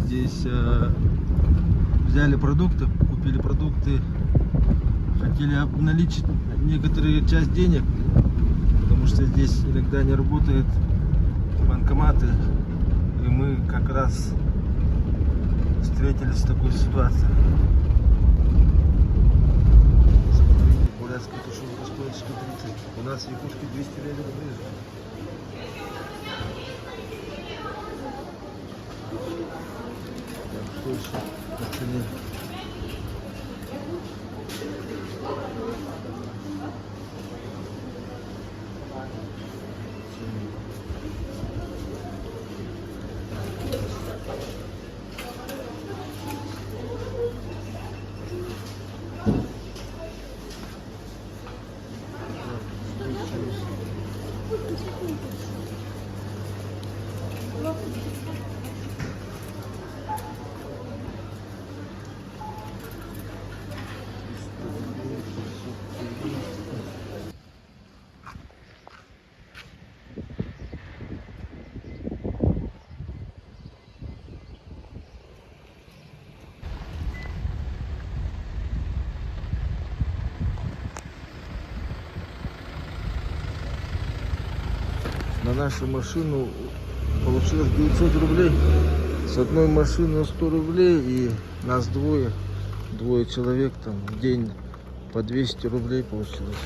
здесь взяли продукты, купили продукты, хотели обналичить некоторую часть денег, потому что здесь иногда не работают банкоматы, и мы как раз встретились с такой ситуацией. Смотрите, бурятская тушенка стоит 130, у нас в Якутске 200 рублей. Что еще по цене? На нашу машину получилось 900 рублей. С одной машины 100 рублей, и нас двое человек, там в день по 200 рублей получилось.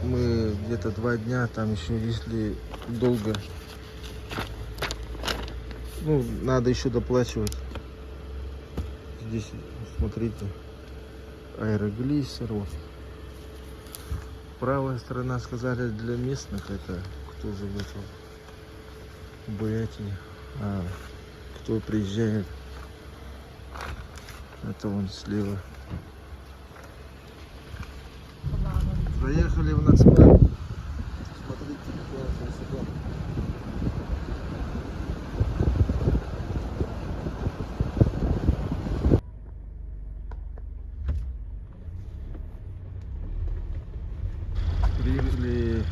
Мы где-то 2 дня, там еще если долго, ну, надо еще доплачивать. Здесь, смотрите, аэроглиссер, вот. Правая сторона, сказали, для местных, это кто живет в Бурятии, а кто приезжает, это вон слева. Заехали в Нацпарк. Смотрите, какая красота. Приехали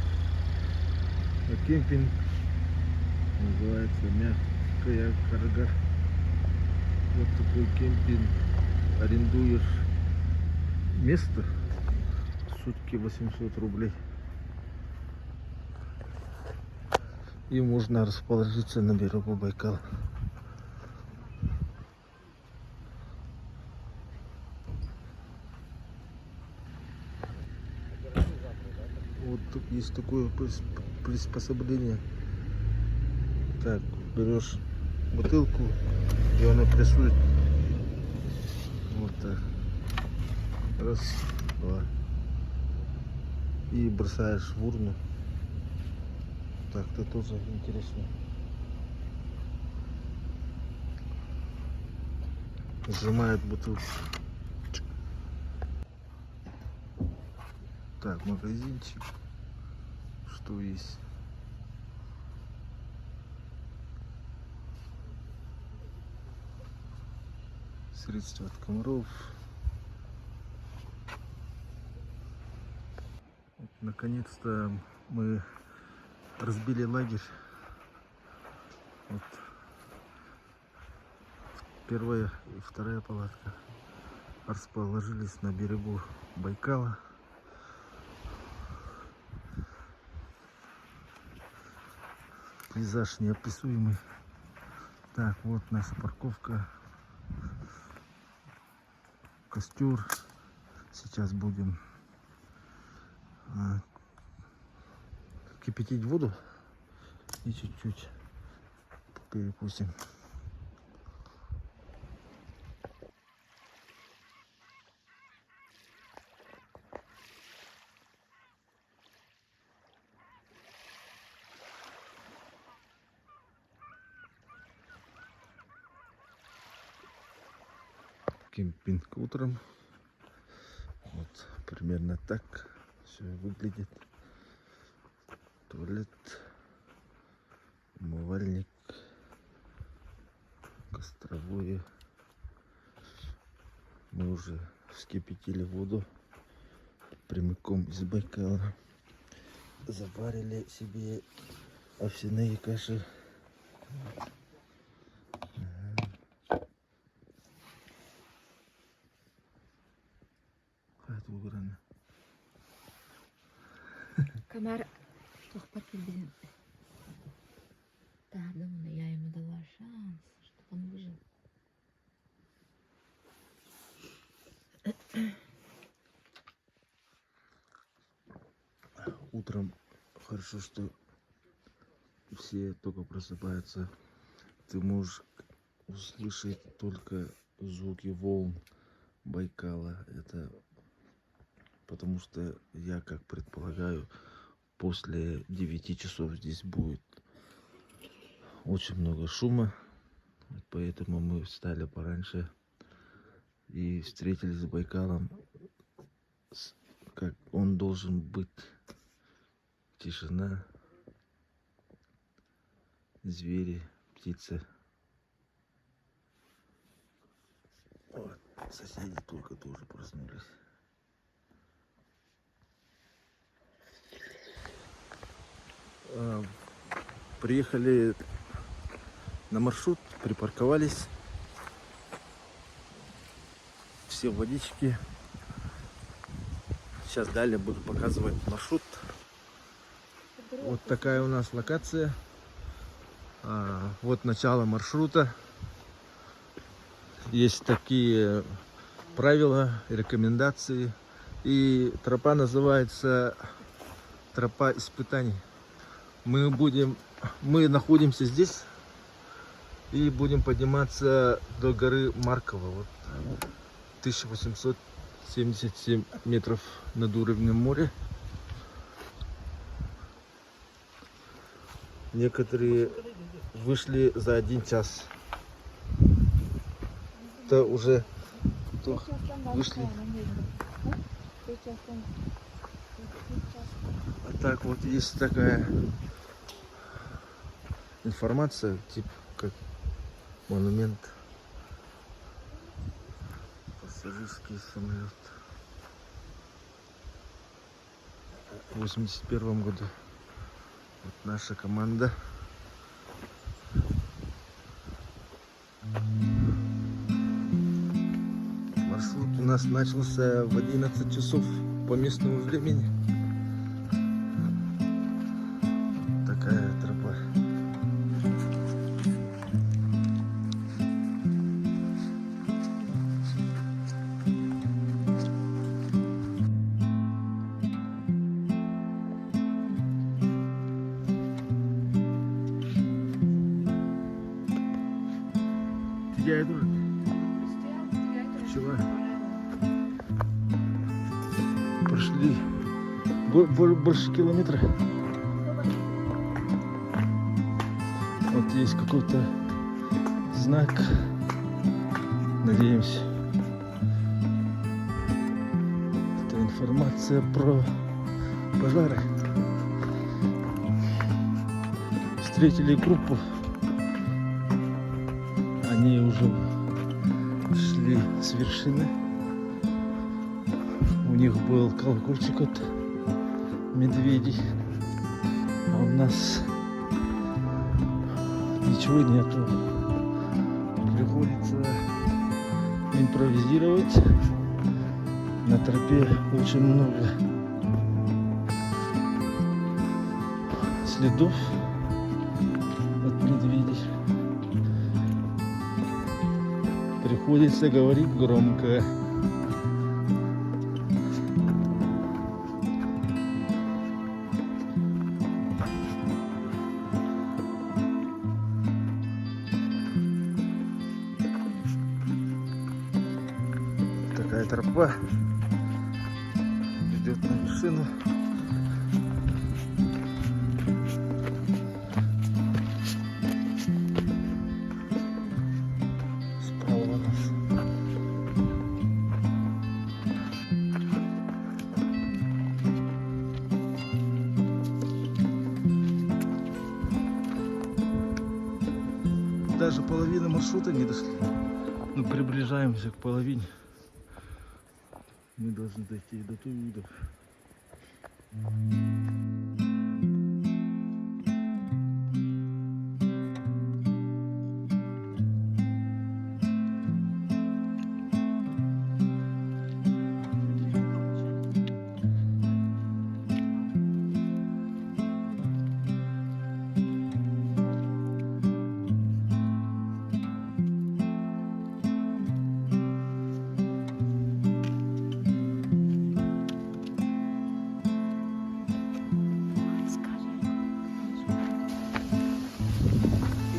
на кемпинг, называется Мягкая Карга. Вот такой кемпинг. Арендуешь место, сутки 800 рублей. И можно расположиться на берегу Байкала. Вот тут есть такое приспособление. Так, берешь бутылку, и она прессует. Вот так. Раз, два. И бросаешь в урну. Так, это тоже интересно. Сжимает бутылку. Так, магазинчик. Что есть? Средства от комаров. Вот, наконец-то мы разбили лагерь. Вот. Первая и вторая палатка расположились на берегу Байкала. Пейзаж неописуемый. Так, вот наша парковка. Костер. Сейчас будем кипятить воду и чуть-чуть перекусим. Кемпинг утром. Вот примерно так все выглядит. Туалет, умывальник, костровое. Мы уже вскипятили воду прямиком из Байкала. Запарили себе овсяные каши. Комар сухпаки, блин. Да, думаю, я ему дала шанс, чтобы он выжил. Утром хорошо, что все только просыпаются. Ты можешь услышать только звуки волн Байкала. Это потому что я, как предполагаю, после 9 часов здесь будет очень много шума. Поэтому мы встали пораньше и встретились с Байкалом, как он должен быть. Тишина, звери, птицы. Вот, соседи только тоже проснулись. Приехали на маршрут, припарковались. Все в водичке. Сейчас далее буду показывать маршрут. Вот такая у нас локация. Вот начало маршрута. Есть такие правила, рекомендации. И тропа называется тропа испытаний. Мы находимся здесь и будем подниматься до горы Маркова. Вот 1877 метров над уровнем моря. Некоторые вышли за 1 час. Это уже вышли. А так вот есть такая информация, типа как монумент. Пассажирский самолет. В 81 году. Вот наша команда. Маршрут у нас начался в 11 часов по местному времени. Такая тропа. Я иду. Пчела. Прошли больше километра. Вот есть какой-то знак. Надеемся. Это информация про пожары. Встретили группу. Они уже шли с вершины. У них был колокольчик от медведей. А у нас ничего нету. Приходится импровизировать. На тропе очень много следов от медведей. Приходится говорить громко. Такая тропа ведет на вершину. Даже половины маршрута не дошли. Но приближаемся к половине. Мы должны дойти до туда.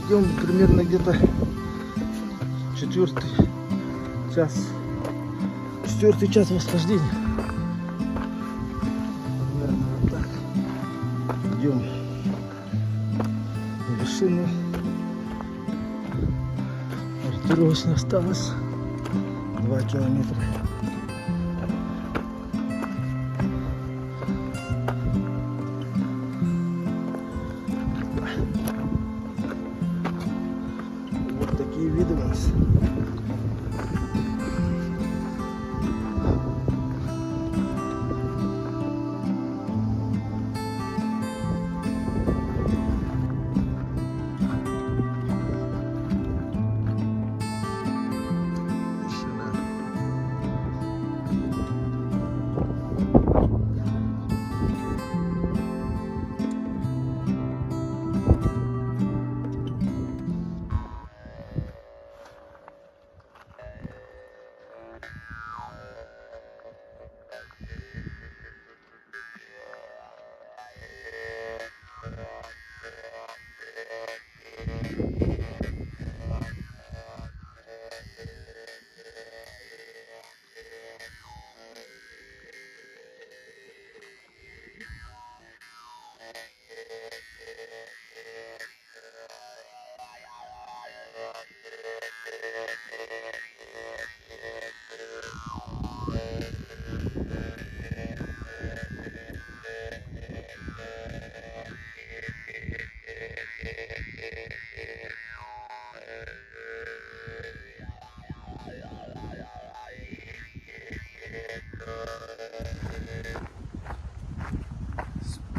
Идем примерно где-то 4-й час восхождения. Примерно вот так. Идем на вершину. Ориентировочно осталось 2 километра. Вот такие виды у нас.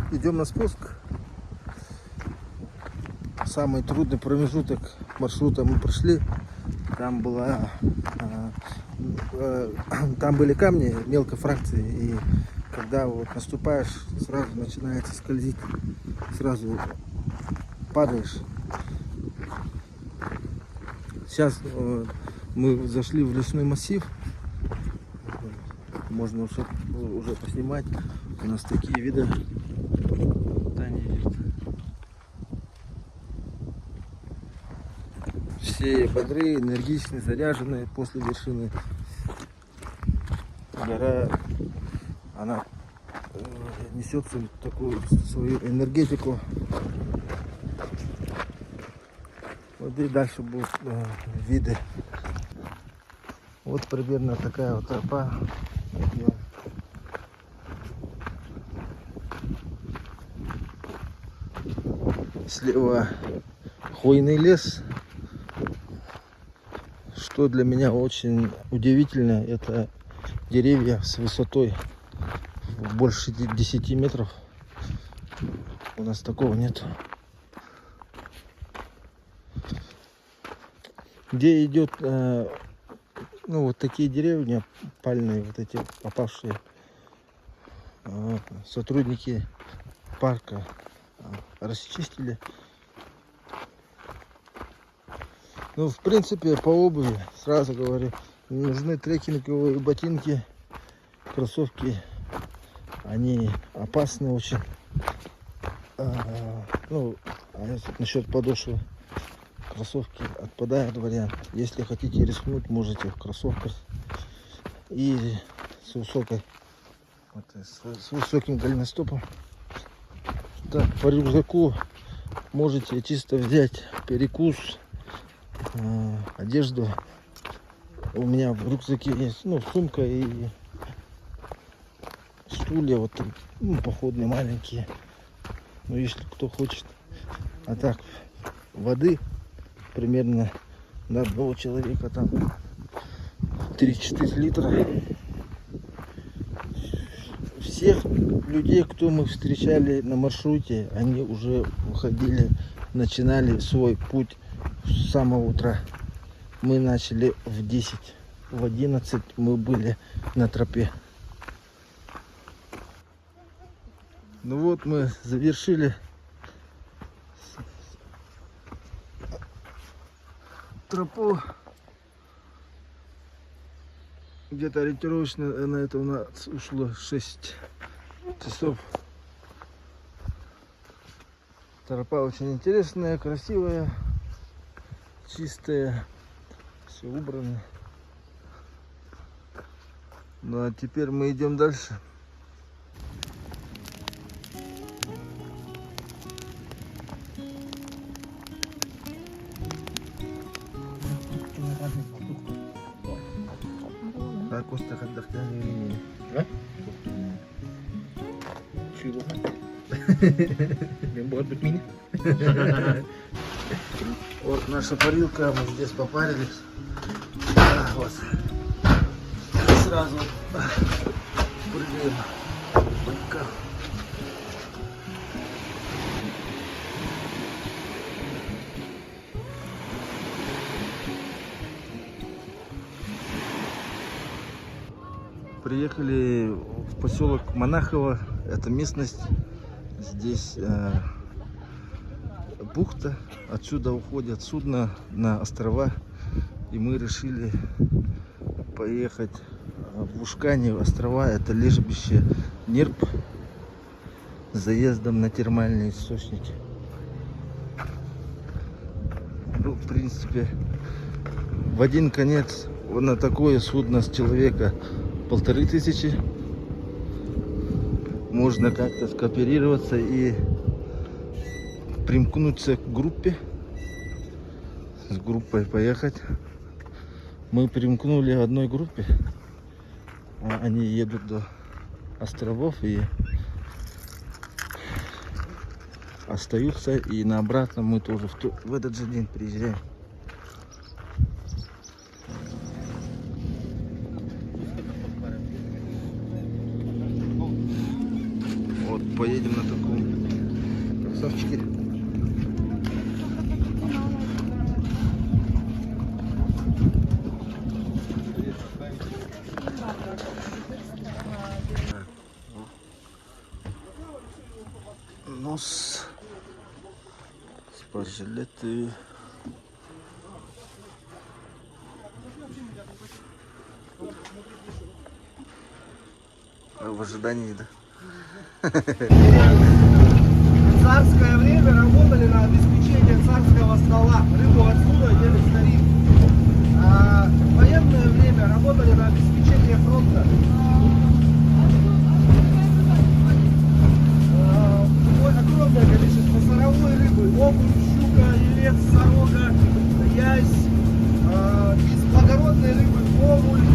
Идем на спуск. Самый трудный промежуток маршрута мы прошли. Там были камни мелкой фракции, и когда вот наступаешь, сразу начинается скользить, сразу падаешь. Сейчас мы зашли в лесной массив. Можно уже поснимать. У нас такие виды. Все бодрые, энергичные, заряженные после вершины. Гора, она несет такую свою энергетику. Вот и дальше будут виды. Вот примерно такая вот тропа. Слева хвойный лес. Что для меня очень удивительно, это деревья с высотой больше 10 метров. У нас такого нет. Где идет, ну вот такие деревья пальные, вот эти попавшие, сотрудники парка расчистили. Ну, в принципе, по обуви, сразу говорю, нужны трекинговые ботинки, кроссовки. Они опасны очень. Насчет подошвы, кроссовки отпадает вариант. Если хотите рискнуть, можете в кроссовках и с высоким голеностопом. Так, по рюкзаку можете чисто взять перекус, одежду. У меня в рюкзаке есть, сумка и стулья, вот походные маленькие. Если кто хочет. А так, воды примерно на одного человека там 3-4 литра. Всех людей, кто мы встречали на маршруте, они уже выходили, начинали свой путь с самого утра. Мы начали в 10, в 11 мы были на тропе. Ну вот мы завершили тропу. Где-то ориентировочно на это у нас ушло 6 часов. Тропа очень интересная, красивая. чистая, все убрано. Ну а теперь мы идем дальше. А Костя ходахтя не имени. Чего? Может быть, мини? Вот наша парилка, мы здесь попарились. Вот. Сразу прыгаем. Быка. Приехали в поселок Монахово. Это местность. Здесь бухта. Отсюда уходят судна на острова. И мы решили поехать в Ушкане. Острова — это лежбище Нерп с заездом на термальные источники. Ну, в принципе, в один конец на такое судно с человека 1500. Можно как-то скооперироваться и примкнуться к группе. С группой поехать. Мы примкнули к одной группе. Они едут до островов и остаются. И на обратно мы тоже в этот же день приезжаем. Вот поедем на таком красавчике. Нос, спаржелеты. В ожидании, да? В царское время работали на обеспечение царского стола. Рыбу отсюда ели старик. А в военное время работали на обеспечение фронта. Огромное количество саровой рыбы. Окунь, щука, елец, сорога, ясь. Из благородной рыбы комуль.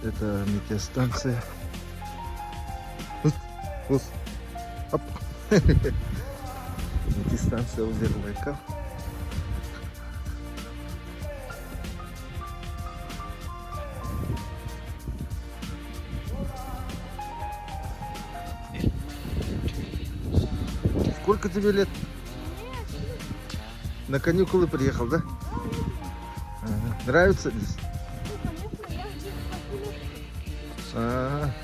Это метеостанция. Оп. Метеостанция озера Байкал. Сколько тебе лет? На каникулы приехал, да? Ага. Нравится здесь? Ага.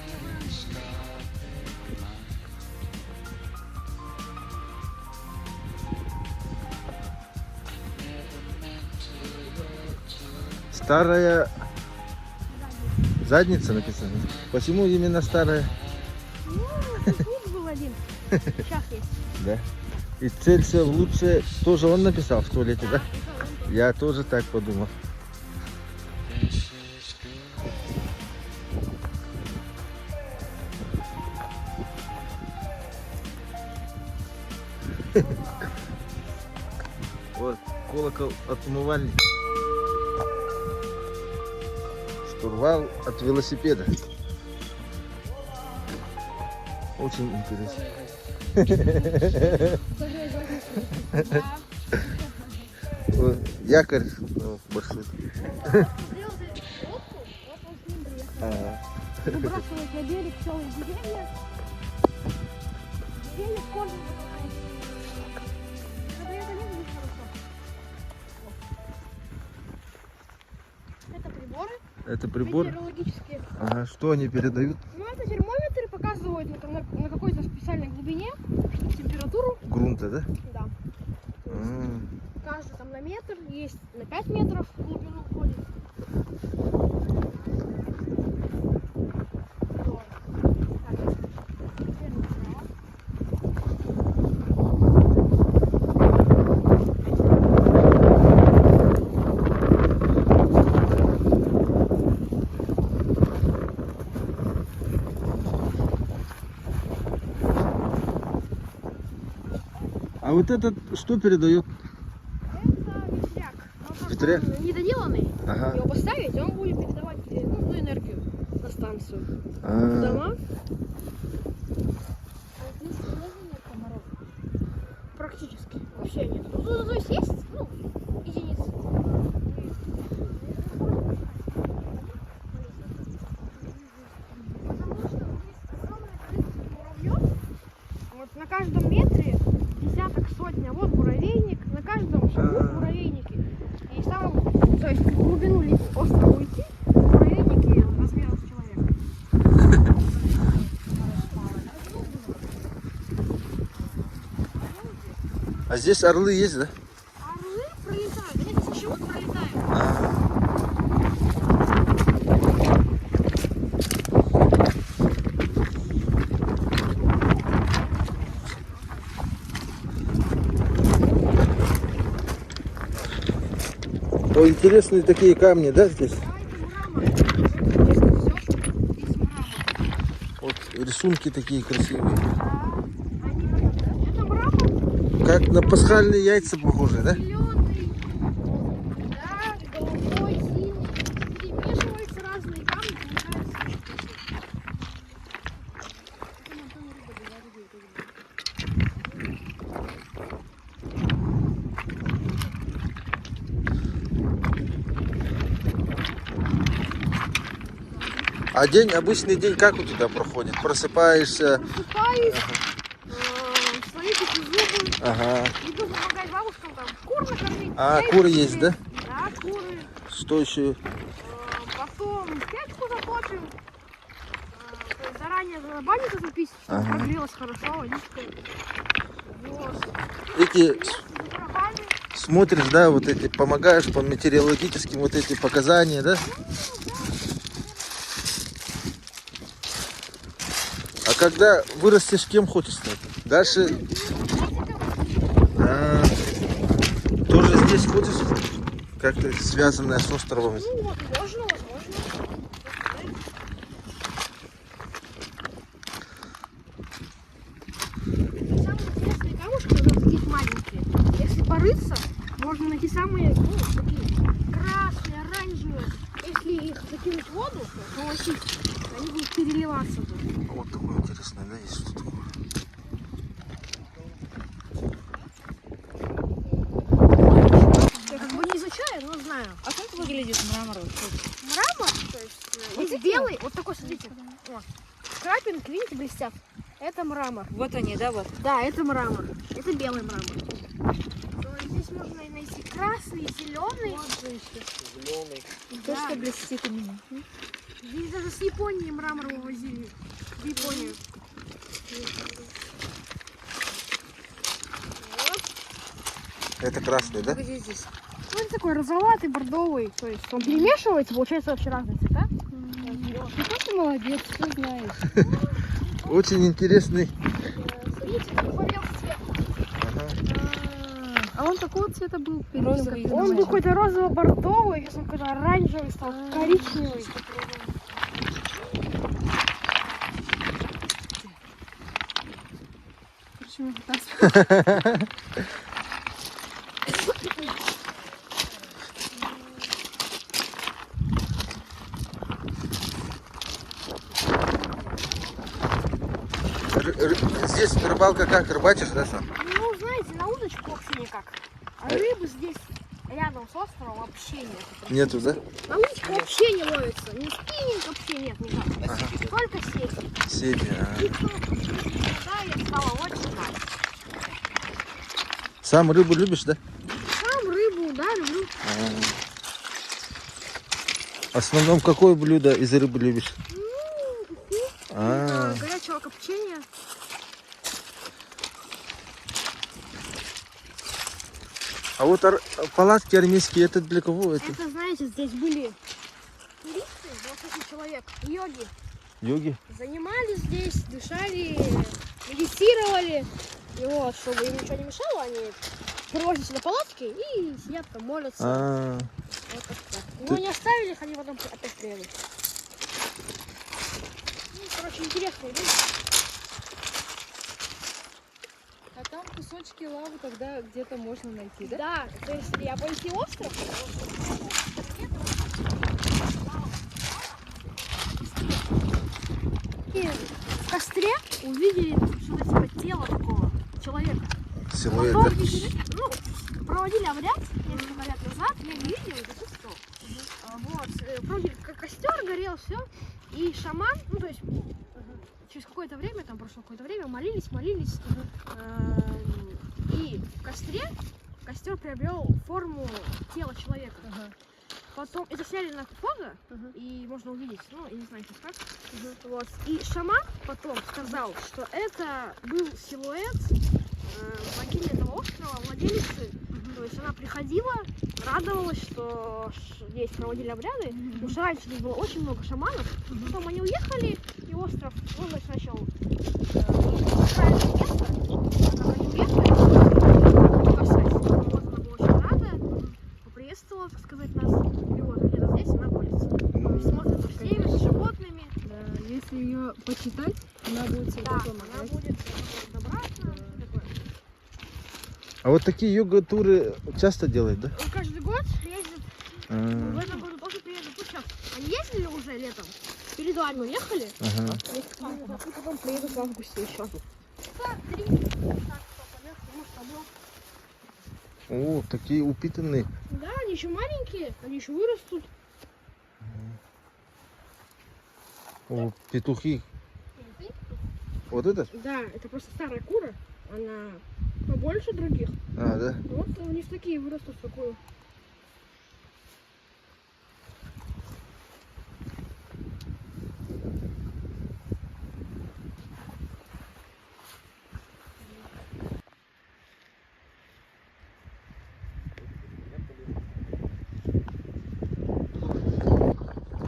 Старая задница написано. Почему именно старая? Ну, тут был один. Сейчас есть. Да. И целься в лучшее. Тоже он написал в туалете, да? Я тоже так подумал. Вот колокол от умывальника. Штурвал от велосипеда. Очень интересно. Вот, якорь большой. Ага. Выбрасывать на берег целые деревья. Деревья в корне. Когда я залезу, будет хорошо. Это приборы. Это прибор. Метеорологические. Ага, что они передают? Ну, это термометры показывают на какой-то специальной глубине температуру. Грунта, да? Да. Каждый там на метр, есть на 5 метров в глубину входит. вот этот что передает? Это ветряк. Он Ветряк? просто недоделанный. Ага. Его поставить, и он будет передавать ну, энергию на станцию. В А, дома. А здесь тоже нет комаров? Практически вообще нет. Ну, то есть есть, ну, единицы. Потому что есть огромное количество муравьев. Вот на каждом метре десяток, сотня. Вот муравейник, на каждом шагу муравейники. И там, то есть в глубину острова уйти, муравейники размером с человека. а здесь орлы есть, да? Орлы пролетают, они здесь еще вот пролетают. А, о, интересные такие камни, да, здесь? Да, это мрамор. Здесь мрамор. Вот рисунки такие красивые. Это мрамор Как на пасхальные яйца похожи, да? зеленый, да, голубой, синий. Перемешиваются разные камни, получается. А день, обычный день как у тебя проходит? Просыпаешься? Просыпаюсь, свою зубы, Ага. иду помогать бабушкам там кур накормить. А, яйца куры есть, пожарить. да? Да, куры. Что еще? Потом печку затопим. То есть заранее надо баню запить, чтобы Ага. прогрелась хорошо, водичкой. Вот. Эти Лес за дровами. смотришь, да, вот эти, помогаешь по метеорологическим вот эти показания, да? А когда вырастешь, кем хочешь стать? Дальше а, тоже здесь хочешь? Как-то связанное с островом. Ну, вот, можно, возможно. Самые интересные камушки, вот такие маленькие. Если порыться, можно найти самые, ну, такие красные, оранжевые. Если их закинуть в воду, полосить, они будут переливаться. Вот такое интересное, да, есть что такое? Я как бы не изучаю, но знаю. А как выглядит мрамор? Мрамор, то есть есть белый, вот такой, смотрите. Вот. Крапинки, видите, блестят. Это мрамор. Вот они, да, вот. Да, это мрамор. Это белый мрамор. То есть здесь можно и найти красный, зеленый. Зеленый. То, что блестит у меня. Здесь даже с Японии мрамор вывозили. В Японию. Вот. Это красный, да? Где здесь? Ну, он такой розоватый, бордовый. То есть он перемешивается, получается вообще разные цвета. Какой ты молодец, ты знаешь. Очень интересный. Смотрите, погорел цвет. Ага. А он какого цвета был? Розовый. Он был какой-то розово-бордовый, сейчас он какой-то оранжевый стал, коричневый. Почему так? Здесь рыбалка как? Рыбачишь, да, сам? Ну, знаете, на удочку вообще никак. А рыбы здесь рядом с островом вообще нет. Нету, да? На удочку вообще не ловится. Ни спиннинг вообще нет никак. Только сети. Сети. И только. Да, я стала очень рада. Сам рыбу любишь, да? Сам рыбу, да, люблю. В основном какое блюдо из рыбы любишь? Ну, уху. А, Горячего копчения. а вот палатки армейские, это для кого? Это Это, знаете, здесь были туристы, 20 человек, йоги. йоги? Занимались здесь, дышали, медитировали. И вот, чтобы им ничего не мешало, они привозят сюда палатки и сидят там, молятся. А, Вот так. Но не оставили их, они потом опять приедут. Ну, короче, интересно. А там кусочки лавы тогда где-то можно найти, да? Да, то есть я обойти остров. И в костре увидели что-то типа тела такого человека. Силуэт, Потом, да? ну, проводили обряд несколько лет назад, я не видел, это тут что. Вот, проводили костер, горел, все. И шаман, ну то есть через какое-то время, там прошло какое-то время, молились. И в костре костер приобрел форму тела человека. Потом это сняли на фото, и можно увидеть, ну, я не знаю сейчас как. Вот. И шаман потом сказал, что это был силуэт богини этого острова, владелицы. То есть она приходила, радовалась, что здесь проводили обряды, потому что раньше здесь было очень много шаманов. Потом они уехали, и остров, он начал правильное место, она не уехали, спасать. Вот она была очень рада, поприветствовала, так сказать, нас, и вот где-то здесь она находится. Смотрит за всеми, с животными. Да, если ее почитать, она будет всегда Да, помогать. она будет добраться, такое. А вот такие йога-туры часто делают, да? Он каждый год ездит. В А, этом году тоже приедут. Ну, сейчас. Они ездили уже летом. Перед вами уехали. ага. И потом приедут в августе еще. О, такие упитанные. Да, они еще маленькие, они еще вырастут. О, петухи. Вот этот? Да, это просто старая кура. Она побольше других. А, да? Вот у них такие вырастут в такую.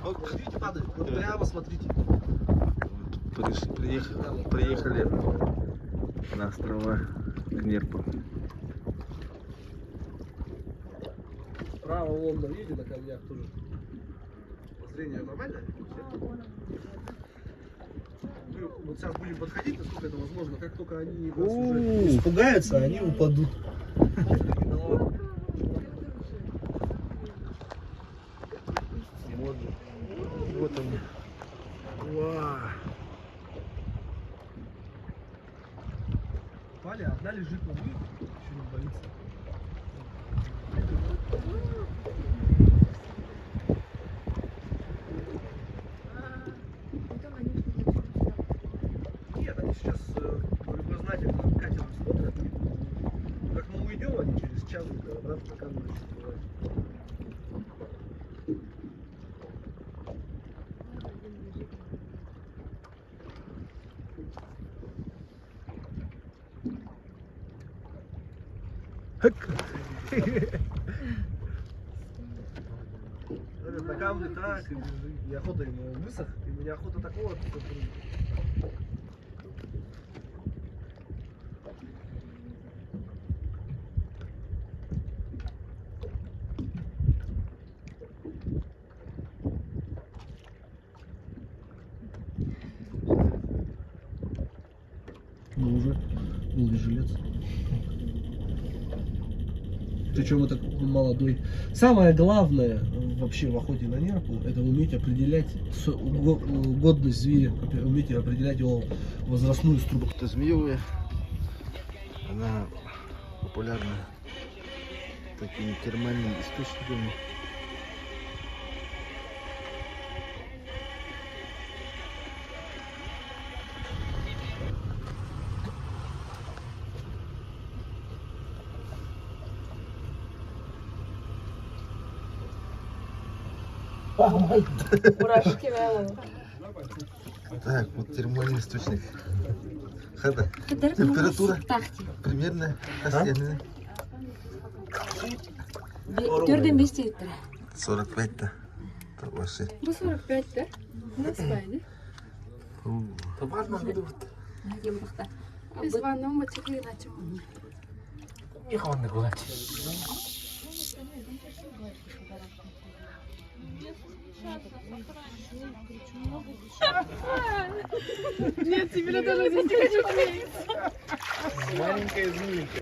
Вот, видите, падает? Вот прямо смотрите. Вот, приехали на острова Нерпа. Справа вон, видите, на камнях тоже. Зрение нормальное? Мы вот сейчас будем подходить, насколько это возможно. Как только они нас уже испугаются, они упадут. Вот они. Вау. Пали, одна лежит на мне, еще не боится. Нет, они сейчас любознательно катером смотрят. Как мы уйдем, они через час будут обратно камеру еще. На камне так, и охота ему высох, и мне охота такого. Ну уже был жилец. Причем это молодой. Самое главное вообще в охоте на нерпу — это уметь определять годность зверя, уметь определять его возрастную структуру. Это змеевая. Она популярна такими термальными источниками. Мурашки вялые. Так, вот термальный источник. Хада. Температура примерно постоянная. Твердым без титра. 45-то. Это вообще. Bu 45 да? Nasıl Biz vannom açık açım. Нет, тебе тоже здесь не хочу клеить. Маленькая змейка.